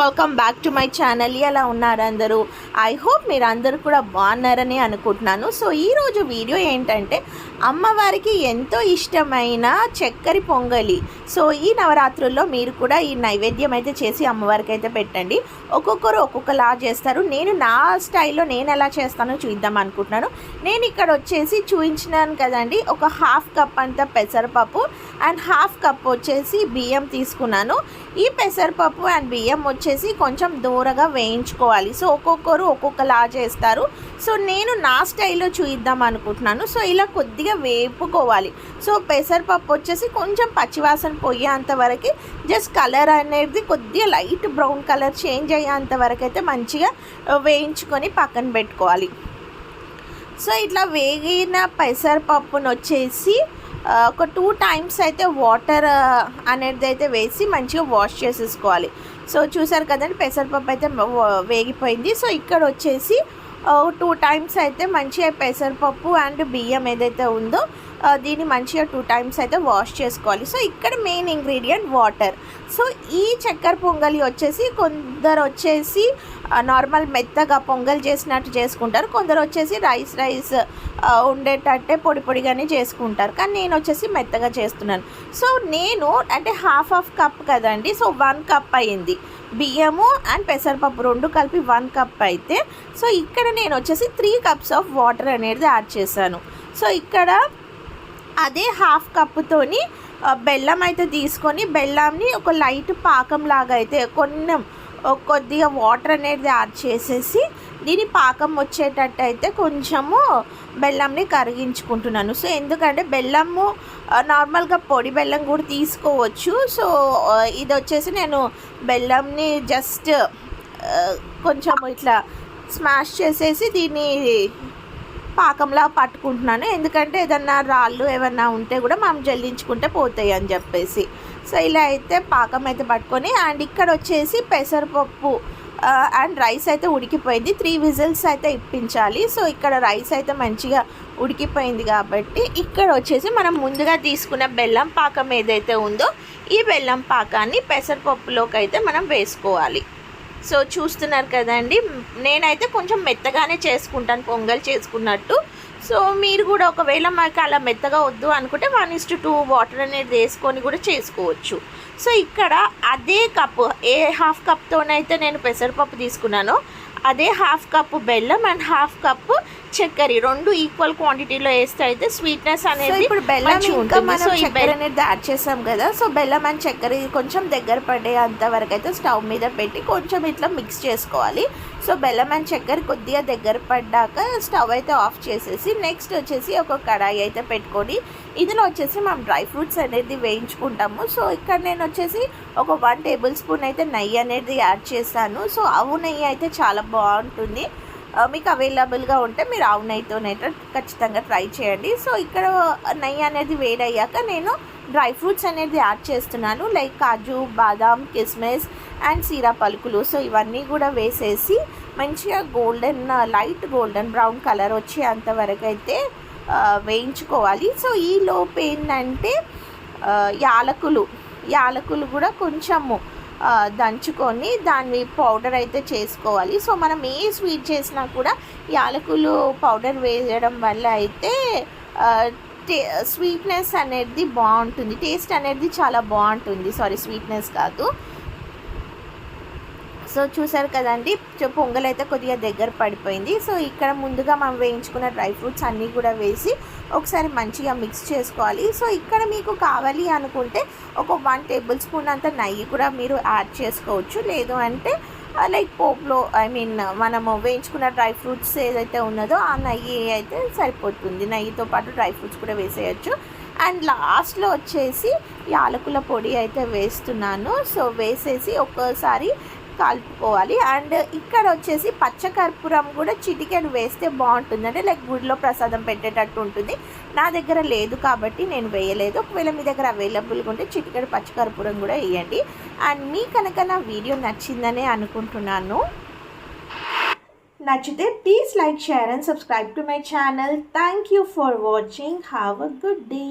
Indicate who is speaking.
Speaker 1: Welcome back to my channel. ఎలా ఉన్నారు అందరూ? ఐ హోప్ మీరు అందరూ కూడా బాగున్నారని అనుకుంటున్నాను. సో ఈరోజు వీడియో ఏంటంటే అమ్మవారికి ఎంతో ఇష్టమైన చక్కెర పొంగలి. సో ఈ నవరాత్రుల్లో మీరు కూడా ఈ నైవేద్యం అయితే చేసి అమ్మవారికి అయితే పెట్టండి. ఒక్కొక్కరు ఒక్కొక్కలా చేస్తారు. నేను నా స్టైల్లో నేను ఎలా చేస్తానో చూద్దాం అనుకుంటున్నాను. నేను ఇక్కడ వచ్చేసి చూపించినాను కదండి, ఒక హాఫ్ కప్ అంత పెసరపప్పు అండ్ హాఫ్ కప్ వచ్చేసి బియ్యం తీసుకున్నాను. ఈ పెసరపప్పు అండ్ బియ్యం వచ్చేసి కొంచెం దూరగా వేయించుకోవాలి. సో ఒక్కొక్కరు ఒక్కొక్కలా చేస్తారు. సో నేను నా స్టైల్లో చూద్దాం అనుకుంటున్నాను. సో ఇలా కొద్దిగా వేపుకోవాలి. సో పెసరపప్పు వచ్చేసి కొంచెం పచ్చివాసన పోయేంత వరకు జస్ట్ కలర్ అనేది కొద్దిగా లైట్ బ్రౌన్ కలర్ చేంజ్ అయ్యేంత వరకు అయితే మంచిగా వేయించుకొని పక్కన పెట్టుకోవాలి. సో ఇట్లా వేగిన పెసరపప్పును వచ్చేసి ఒక 2 times అయితే వాటర్ అనేది అయితే వేసి మంచిగా వాష్ చేసేసుకోవాలి. సో చూసారు కదండి, పెసరపప్పు అయితే వేగిపోయింది. సో ఇక్కడ వచ్చేసి 2 times అయితే మంచిగా పెసరపప్పు అండ్ బియ్యం ఏదైతే ఉందో దీన్ని మంచిగా 2 times అయితే వాష్ చేసుకోవాలి. సో ఇక్కడ మెయిన్ ఇంగ్రీడియంట్ వాటర్. సో ఈ చక్కెర పొంగలి వచ్చేసి కొందరు వచ్చేసి నార్మల్ మెత్తగా పొంగల్ చేసినట్టు చేసుకుంటారు, కొందరు వచ్చేసి రైస్ ఉండేటట్టే పొడి పొడిగానే చేసుకుంటారు. కానీ నేను వచ్చేసి మెత్తగా చేస్తున్నాను. సో నేను అంటే హాఫ్ కప్ కదండి, సో 1 cup అయింది. బియ్యము అండ్ పెసరపప్పు రెండు కలిపి 1 cup అయితే, సో ఇక్కడ నేను వచ్చేసి 3 cups ఆఫ్ వాటర్ అనేది యాడ్ చేశాను. సో ఇక్కడ అదే హాఫ్ కప్పుతోని బెల్లం అయితే తీసుకొని బెల్లంని ఒక లైట్ పాకం లాగా అయితే కొద్దిగా వాటర్ అనేది యాడ్ చేసేసి దీని పాకం వచ్చేటట్టు అయితే కొంచెము బెల్లంని కరిగించుకుంటున్నాను. సో ఎందుకంటే బెల్లము నార్మల్గా పొడి బెల్లం కూడా తీసుకోవచ్చు. సో ఇది వచ్చేసి నేను బెల్లంని జస్ట్ కొంచెం ఇట్లా స్మాష్ చేసేసి దీన్ని పాకంలా పట్టుకుంటున్నాను. ఎందుకంటే ఏదన్నా రాళ్ళు ఏమన్నా ఉంటే కూడా మనం జల్లించుకుంటే పోతాయి అని చెప్పేసి. సో ఇలా అయితే పాకం అయితే పట్టుకొని అండ్ ఇక్కడ వచ్చేసి పెసరపప్పు అండ్ రైస్ అయితే ఉడికిపోయింది. 3 whistles అయితే ఇప్పించాలి. సో ఇక్కడ రైస్ అయితే మంచిగా ఉడికిపోయింది కాబట్టి ఇక్కడ వచ్చేసి మనం ముందుగా తీసుకున్న బెల్లం పాకం ఏదైతే ఉందో ఈ బెల్లం పాకాన్ని పెసరపప్పులోకి అయితే మనం వేసుకోవాలి. సో చూస్తున్నారు కదండి, నేనైతే కొంచెం మెత్తగానే చేసుకుంటాను పొంగల్ చేసుకున్నట్టు. సో మీరు కూడా ఒకవేళ మాకు అలా మెత్తగా వద్దు అనుకుంటే 1:2 వాటర్ అనేది వేసుకొని కూడా చేసుకోవచ్చు. సో ఇక్కడ అదే కప్పు హాఫ్ కప్తోనైతే నేను పెసరపప్పు తీసుకున్నాను, అదే హాఫ్ కప్పు బెల్లం అండ్ హాఫ్ కప్పు చక్కెర రెండు ఈక్వల్ క్వాంటిటీలో వేస్తే అయితే స్వీట్నెస్ అనేది ఇప్పుడు బెల్లం ఇంకా మనం చక్కెర అనేది యాడ్ చేసాం కదా. సో బెల్లం అండ్ చక్కెర కొంచెం దగ్గర పడే అంతవరకు అయితే స్టవ్ మీద పెట్టి కొంచెం ఇట్లా మిక్స్ చేసుకోవాలి. సో బెల్లం అండ్ చక్కెర కొద్దిగా దగ్గర పడ్డాక స్టవ్ అయితే ఆఫ్ చేసేసి నెక్స్ట్ వచ్చేసి ఒక కడాయి అయితే పెట్టుకొని ఇందులో వచ్చేసి మనం డ్రై ఫ్రూట్స్ అనేది వేయించుకుంటాము. సో ఇక్కడ నేను వచ్చేసి ఒక 1 tablespoon అయితే నెయ్యి అనేది యాడ్ చేశాను. సో ఆవు నెయ్యి అయితే చాలా బాగుంటుంది. మీకు అవైలబుల్గా ఉంటే మీరు ఆవు నెయ్యితోనైతే ఖచ్చితంగా ట్రై చేయండి. సో ఇక్కడ నెయ్యి అనేది వేడయ్యాక నేను డ్రై ఫ్రూట్స్ అనేది యాడ్ చేస్తున్నాను, లైక్ కాజు, బాదాం, కిస్మిస్ అండ్ సీరా పలుకులు. సో ఇవన్నీ కూడా వేసేసి మంచిగా లైట్ గోల్డెన్ బ్రౌన్ కలర్ వచ్చేంతవరకు అయితే వేయించుకోవాలి. సో ఈ లోపు ఏంటంటే యాలకులు కూడా కొంచెము దంచుకొని దాన్ని పౌడర్ అయితే చేసుకోవాలి. సో మనం ఏ స్వీట్ చేసినా కూడా యాలకులు పౌడర్ వేయడం వల్ల అయితే స్వీట్నెస్ అనేది బాగుంటుంది, టేస్ట్ అనేది చాలా బాగుంటుంది. స్వీట్నెస్ కాదు. సో చూసారు కదండి, పొంగల్ అయితే కొద్దిగా దగ్గర పడిపోయింది. సో ఇక్కడ ముందుగా మనం వేయించుకున్న డ్రై ఫ్రూట్స్ అన్నీ కూడా వేసి ఒకసారి మంచిగా మిక్స్ చేసుకోవాలి. సో ఇక్కడ మీకు కావాలి అనుకుంటే ఒక 1 tablespoon అంత నెయ్యి కూడా మీరు యాడ్ చేసుకోవచ్చు. లేదు అంటే లైక్ పోపులో మనము వేయించుకున్న డ్రై ఫ్రూట్స్ ఏదైతే ఉన్నదో ఆ నెయ్యి అయితే సరిపోతుంది. నెయ్యితో పాటు డ్రై ఫ్రూట్స్ కూడా వేసేయచ్చు. అండ్ లాస్ట్లో వచ్చేసి యాలకుల పొడి అయితే వేస్తున్నాను. సో వేసేసి ఒక్కసారి కలుపుకోవాలి. అండ్ ఇక్కడ వచ్చేసి పచ్చకర్పూరం కూడా చిటికెడు వేస్తే బాగుంటుంది, అంటే లైక్ గుడిలో ప్రసాదం పెట్టేటట్టు ఉంటుంది. నా దగ్గర లేదు కాబట్టి నేను వేయలేదు. ఒకవేళ మీ దగ్గర అవైలబుల్గా ఉంటే చిటికెడు పచ్చకర్పూరం కూడా వేయండి. అండ్ మీ కనుక నా వీడియో నచ్చిందనే అనుకుంటున్నాను. నచ్చితే please like, share and subscribe to my channel. Thank you for watching. Have a good day.